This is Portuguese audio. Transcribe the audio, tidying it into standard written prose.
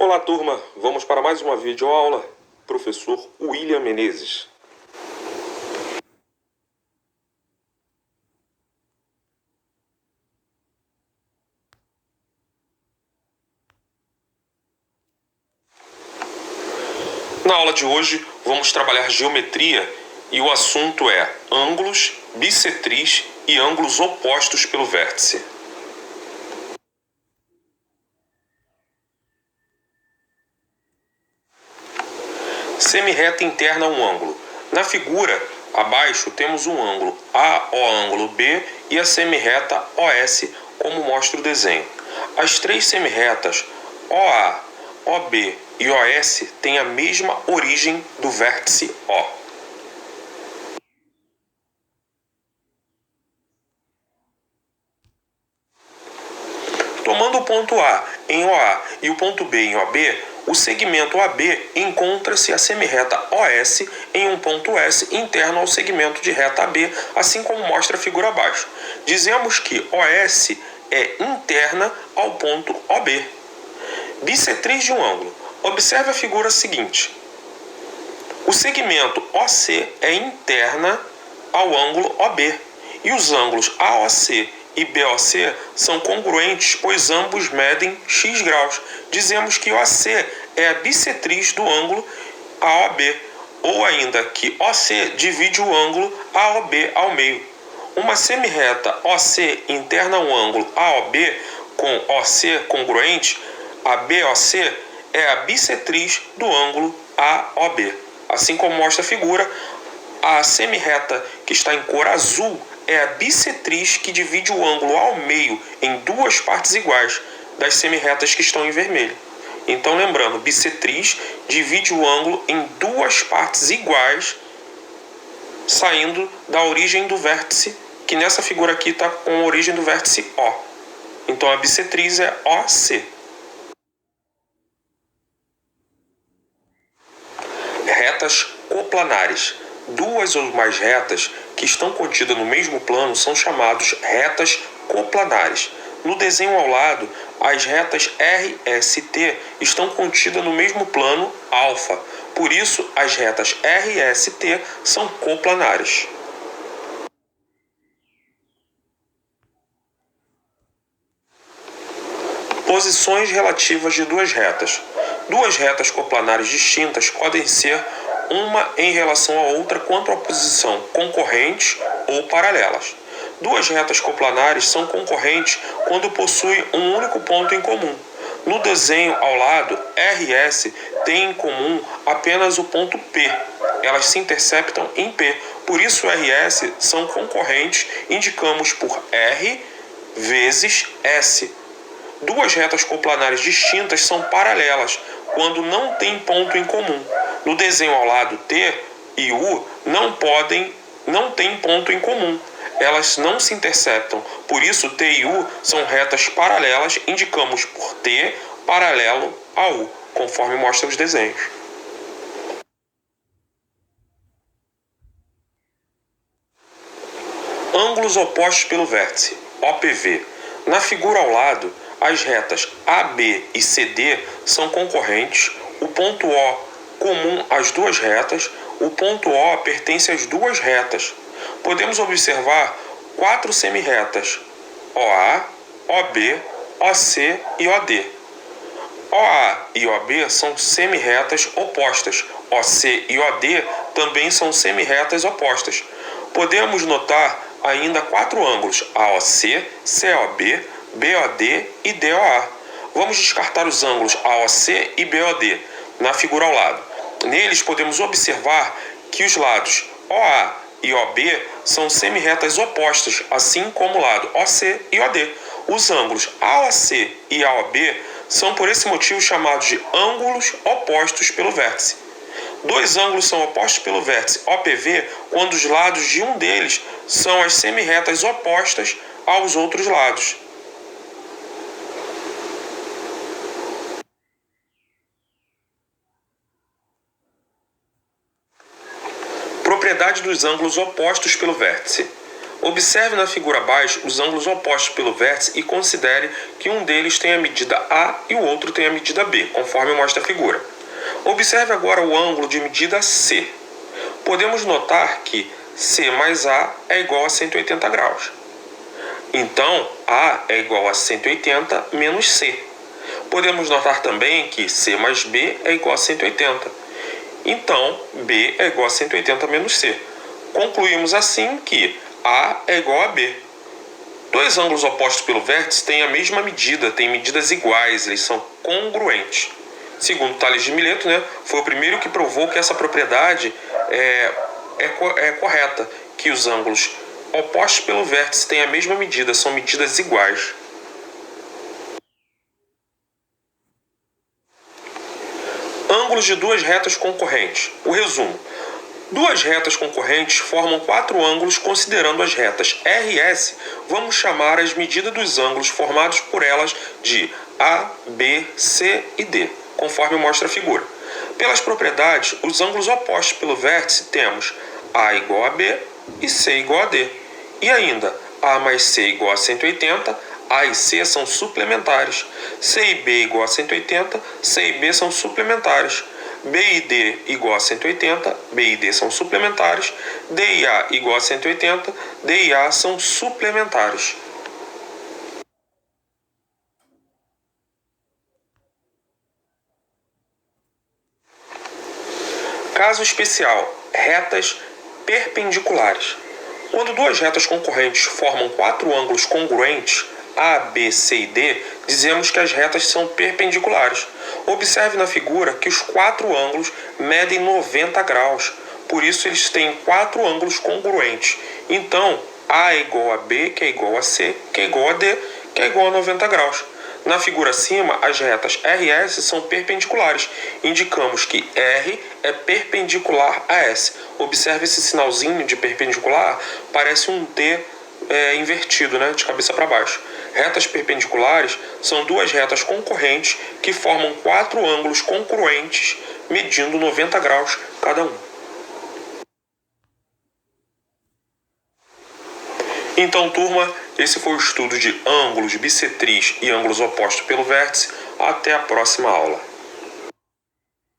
Olá, turma! Vamos para mais uma videoaula. Professor William Menezes. Na aula de hoje, vamos trabalhar geometria e o assunto é ângulos, bissetriz e ângulos opostos pelo vértice. Semirreta interna a um ângulo. Na figura, abaixo, temos um ângulo AO ângulo B e a semirreta OS, como mostra o desenho. As três semirretas OA, OB e OS têm a mesma origem do vértice O. Tomando o ponto A em OA e o ponto B em OB, o segmento AB encontra-se a semirreta OS em um ponto S interno ao segmento de reta AB, assim como mostra a figura abaixo. Dizemos que OS é interna ao ponto OB. Bissetriz de um ângulo. Observe a figura seguinte. O segmento OC é interna ao ângulo OB e os ângulos AOC e BOC são congruentes, pois ambos medem x graus. Dizemos que OC é a bissetriz do ângulo AOB, ou ainda que OC divide o ângulo AOB ao meio. Uma semirreta OC interna ao ângulo AOB com OC congruente, a BOC é a bissetriz do ângulo AOB. Assim como mostra a figura, a semirreta que está em cor azul é a bissetriz que divide o ângulo ao meio em duas partes iguais das semirretas que estão em vermelho. Então, lembrando, bissetriz divide o ângulo em duas partes iguais, saindo da origem do vértice, que nessa figura aqui está com a origem do vértice O. Então, a bissetriz é OC. Retas coplanares. Duas ou mais retas que estão contidas no mesmo plano são chamadas retas coplanares. No desenho ao lado, as retas RST estão contidas no mesmo plano alfa. Por isso, as retas RST são coplanares. Posições relativas de duas retas. Duas retas coplanares distintas podem ser uma em relação à outra quanto à posição concorrentes ou paralelas. Duas retas coplanares são concorrentes quando possuem um único ponto em comum. No desenho ao lado, RS tem em comum apenas o ponto P. Elas se interceptam em P. Por isso, RS são concorrentes, indicamos por R vezes S. Duas retas coplanares distintas são paralelas quando não têm ponto em comum. No desenho ao lado, T e U não têm ponto em comum. Elas não se interceptam. Por isso, T e U são retas paralelas, indicamos por T paralelo a U, conforme mostra os desenhos. Ângulos opostos pelo vértice, OPV. Na figura ao lado, as retas AB e CD são concorrentes, o ponto O comum às duas retas, o ponto O pertence às duas retas. Podemos observar quatro semirretas, OA, OB, OC e OD. OA e OB são semirretas opostas, OC e OD também são semirretas opostas. Podemos notar ainda quatro ângulos, AOC, COB, BOD e DOA. Vamos descartar os ângulos AOC e BOD na figura ao lado. Neles podemos observar que os lados OA e OB são semirretas opostas, assim como o lado OC e OD. Os ângulos AOC e AOB são por esse motivo chamados de ângulos opostos pelo vértice. Dois ângulos são opostos pelo vértice OPV quando os lados de um deles são as semirretas opostas aos outros lados. Propriedade dos ângulos opostos pelo vértice. Observe na figura abaixo os ângulos opostos pelo vértice e considere que um deles tem a medida A e o outro tem a medida B, conforme mostra a figura. Observe agora o ângulo de medida C. Podemos notar que C mais A é igual a 180 graus. Então, A é igual a 180 menos C. Podemos notar também que C mais B é igual a 180. Então, B é igual a 180 menos C. Concluímos assim que A é igual a B. Dois ângulos opostos pelo vértice têm a mesma medida, têm medidas iguais, eles são congruentes. Segundo Tales de Mileto, foi o primeiro que provou que essa propriedade é correta, que os ângulos opostos pelo vértice têm a mesma medida, são medidas iguais. Ângulos de duas retas concorrentes. O resumo. Duas retas concorrentes formam quatro ângulos considerando as retas R e S. Vamos chamar as medidas dos ângulos formados por elas de A, B, C e D, conforme mostra a figura. Pelas propriedades, os ângulos opostos pelo vértice temos A igual a B e C igual a D. E ainda, A mais C igual a 180, A e C são suplementares. C e B igual a 180, C e B são suplementares. B e D igual a 180, B e D são suplementares. D e A igual a 180, D e A são suplementares. Caso especial, retas perpendiculares. Quando duas retas concorrentes formam quatro ângulos congruentes, A, B, C e D, dizemos que as retas são perpendiculares. Observe na figura que os quatro ângulos medem 90 graus, por isso eles têm quatro ângulos congruentes. Então, A é igual a B, que é igual a C, que é igual a D, que é igual a 90 graus. Na figura acima, as retas R e S são perpendiculares. Indicamos que R é perpendicular a S. Observe esse sinalzinho de perpendicular, parece um T invertido, de cabeça para baixo. Retas perpendiculares são duas retas concorrentes que formam quatro ângulos congruentes, medindo 90 graus cada um. Então, turma, esse foi o estudo de ângulos bissetriz e ângulos opostos pelo vértice. Até a próxima aula.